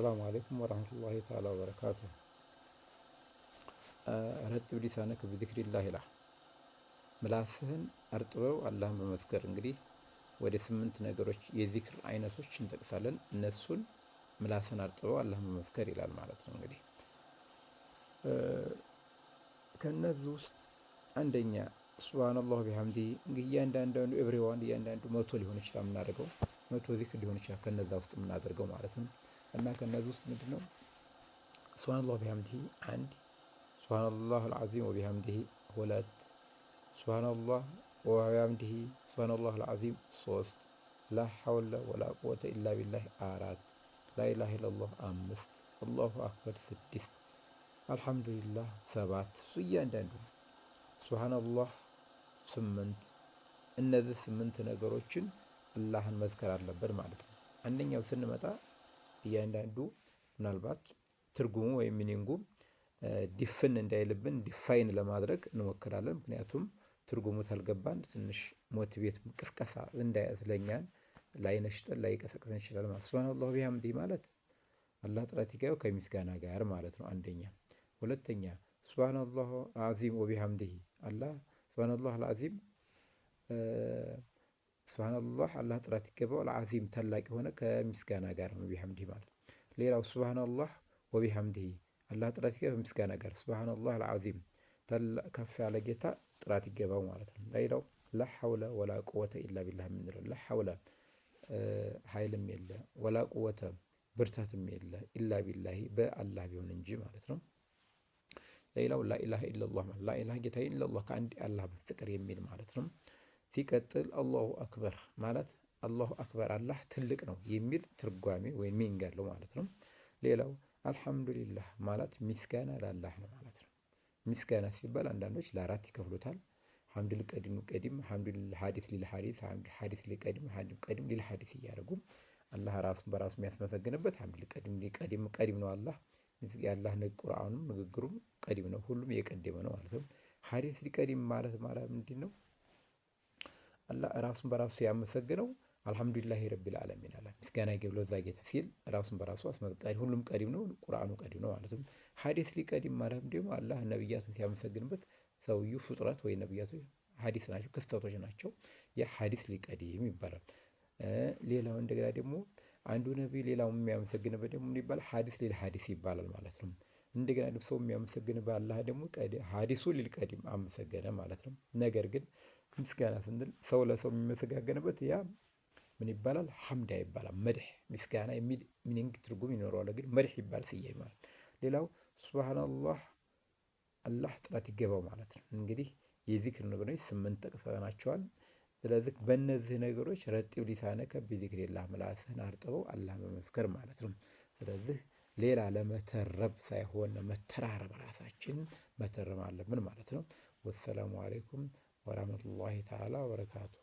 السلام عليكم ورحمة الله تعالى وبركاته. ረጥብ ሊሳነከ ቢዚክሪላህ ይላል። ምላስህን አርጥበው አላህን በመዝከር እንግዲህ ወደ 8 ነገሮች የዚክር አይነቶች እንጠቅሳለን። እነሱን ምላስህን አርጥበው አላህን በመዝከር ይላል ማለት ነው። እንግዲህ ከነዚህ ውስጥ አንደኛ ሱብሃነላህ ቢሐምዲሂ እንግዲህ እያንዳንዱ ኤቭሪዋን እያንዳንዱ 100 ሊሆን ይችላል የምናደርገው 100 ዚክር ሊሆን ይችላል ከነዛ ውስጥ የምናደርገው ማለት ነው። እና ከነዚህ ውስጥ ምንድነው ሱብሃነላህ ቢሐምዲሂ 1 ሱብሃነላህ አልዓዚም ወቢሐምዲሂ 2 ሱብሃነላህ ወቢሐምዲሂ ሱብሃነላህ አልዓዚም 3 ላ ሐውለ ወላ ቁወተ ኢላ ቢላህ 4 ላኢላሃ ኢለላህ 5 አላሁ አክበር 6 አልሐምዱሊላህ 7 እሱ እያንዳንዱ ሱብሃነላህ 8 እነዚህ 8 ነገሮችን አላህን መዝከር አለበት ማለት ነው። አንደኛው ስንመጣ እያንዳንዱ ምናልባት ትርጉሙ ወይም ሚኒንጉ ዲፍን እንዳይልብን ዲፋይን ለማድረግ እንሞክራለን። ምክንያቱም ትርጉሙ ታልገባን ትንሽ ሞቲቬት ቅስቀሳ እንዳያዝለኛን ላይነሽጥን ላይቀሰቅሰን ይችላል ማለት ነው። ሱብሃነላህ ቢሐምዲሂ ማለት አላህ ጥራት ይገባው ከምስጋና ጋር ማለት ነው። አንደኛ። ሁለተኛ ሱብሃነላህ አልዓዚም ወቢሐምዲሂ አላህ ሱብሃነላህ አልዓዚም ሱብሃነላህ አላህ ጥራት ይገባው አልዓዚም ታላቅ የሆነ ከምስጋና ጋር ነው ቢሐምዲሂ ማለት። ሌላው ሱብሃነላህ ወቢሐምዲሂ አላህ ጥራት ይገባው ከምስጋና ጋር ሱብሃነላህ አልዓዚም ከፍ ያለ ጌታ ጥራት ይገባው ማለት ነው። ሌላው ላ ሐውለ ወላ ቁወተ ኢላ ቢላህ የምንለው ላ ሐውለ ኃይልም የለ ወላ ቁወተ ብርታትም የለ ኢላ ቢላሂ በአላህ ቢሆን እንጂ ማለት ነው። ሌላው ላኢላሃ ኢለላህ ማለት ላኢላሃ ጌታ ኢለላህ ከአንድ አላህ በስተቀር የሚል ማለት ነው። ሲቀጥል አላሁ አክበር ማለት አላሁ አክበር አላህ ትልቅ ነው የሚል ትርጓሜ ወይም ሚኒንግ አለው ማለት ነው። ሌላው አልሐምዱሊላህ ማለት ምስጋና ለአላህ ነው ማለት ነው። ምስጋና ሲባል አንዳንዶች ለአራት ይከፍሉታል። ሐምድ ሊቀዲም ቀዲም፣ ሐምድ ሊልሐዲስ ሊልሐዲስ፣ ሐምድ ሐዲስ ሊቀዲም፣ ሐምድ ቀዲም ሊልሐዲስ እያደረጉ አላህ ራሱን በራሱ የሚያስመሰግንበት ሐምድ ሊቀዲም ሊቀዲም ቀዲም ነው አላህ የአላህ ቁርአኑም ንግግሩም ቀዲም ነው፣ ሁሉም የቀደመ ነው ማለት ነው። ሐዲስ ሊቀዲም ማለት ምንድን ነው? አላህ ራሱን በራሱ ያመሰግነው አልሐምዱሊላሂ ረቢል ዓለሚን አለ ምስጋና ይግባው ለዛ ጌታ ሲል ራሱን በራሱ አስመዝጋሪ ሁሉም ቀዲም ነው፣ ቁርአኑ ቀዲም ነው ማለት ነው። ሐዲስ ሊቀዲም ማለት ደግሞ አላህ ነብያቱን ሲያመሰግንበት ሰውየው ፍጥረት ወይ ነብያቶች ሐዲስ ናቸው፣ ክስተቶች ናቸው። የሐዲስ ሊቀዲም ይባላል። ሌላው እንደገና ደግሞ አንዱ ነብይ ሌላውን የሚያመሰግንበት ደግሞ ምን ይባላል? ሐዲስ ሊል ሐዲስ ይባላል ማለት ነው። እንደገና ደግሞ ሰው የሚያመሰግንበት አላህ ደግሞ ሐዲሱ ሊል ቀዲም አመሰገነ ማለት ነው። ነገር ግን ምስጋና ስንል ሰው ለሰው የሚመሰጋገንበት ያ ምን ይባላል? ሐምዳ ይባላል። መድህ ምስጋና የሚል ሚኒንግ ትርጉም ይኖረዋል፣ ግን መድህ ይባል ስያሜ ማለት። ሌላው ሱብሃነላህ አላህ ጥራት ይገባው ማለት ነው። እንግዲህ የዚክር ነገሮች 8 ጠቅሰናቸዋል። ስለዚህ በእነዚህ ነገሮች ረጢብ ሊሳነከ ቢዚክሪላህ ምላስህን አርጥበው አላህ መመስከር ማለት ነው። ስለዚህ ሌላ ለመተረብ ሳይሆን መተራረብ ራሳችን መተረብ አለብን ማለት ነው። ወሰላሙ አለይኩም ወራህመቱላሂ ተዓላ ወበረካቱ።